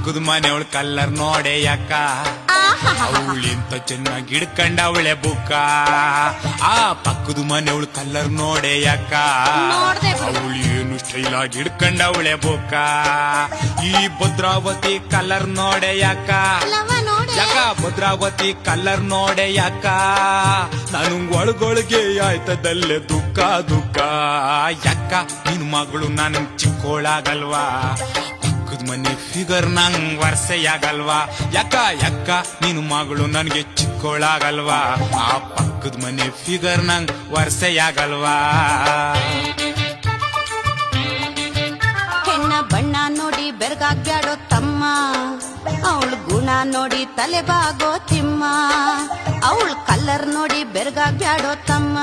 ಪಕ್ಕದ ಮನೆಯವಳ ಕಲ್ಲರ್ ನೋಡೆ ಯಾಕ ಅವಳಿಂತ ಚೆನ್ನಾಗಿ ಹಿಡ್ಕಂಡ ಅವಳೆ ಬುಕ್ಕ ಆ ಪಕ್ಕದ ಮನೆಯವಳ ಕಲ್ಲರ್ ನೋಡೆ ಯಾಕ ಅವಳು ಏನು ಸ್ಟೈಲ್ ಆಗಿ ಹಿಡ್ಕಂಡ ಅವಳೆ ಬುಕ್ಕ ಈ ಭದ್ರಾವತಿ ಕಲ್ಲರ್ ನೋಡೆ ಯಾಕ ಭದ್ರಾವತಿ ಕಲ್ಲರ್ ನೋಡೆ ಯಾಕ ನಾನು ಒಳಗೊಳಗೆ ಆಯ್ತದಲ್ಲೇ ದುಃಖ ದುಃಖ ಯಾಕ ನಿನ್ ಮಗಳು ನನ್ ಚಿಕ್ಕೋಳಾಗಲ್ವಾ ಪಕ್ಕದ ಮನೆ ಫಿಗರ್ ನಂಗ್ ವರ್ಷಯಾಗಲ್ವಾ ಯಾಕ ಯಾಕ ನಿನ್ ಮಗಳು ನನ್ಗೆ ಚಿಕ್ಕೋಳಾಗಲ್ವಾ ಆ ಪಕ್ಕದ ಮನೆ ಫಿಗರ್ ನಂಗ್ ವರ್ಷಯಾಗಲ್ವಾ ಹೆಣ್ಣ ಬಣ್ಣ ನೋಡಿ ಬೆರಗಾಗ್ಯಾಡೋ ತಮ್ಮ ಅವಳ ಗುಣ ನೋಡಿ ತಲೆ ಬಾಗೋ ತಿಮ್ಮ ಅವಳ ಕಲ್ಲರ್ ನೋಡಿ ಬೆರಗಾಗ್ಯಾಡೋ ತಮ್ಮ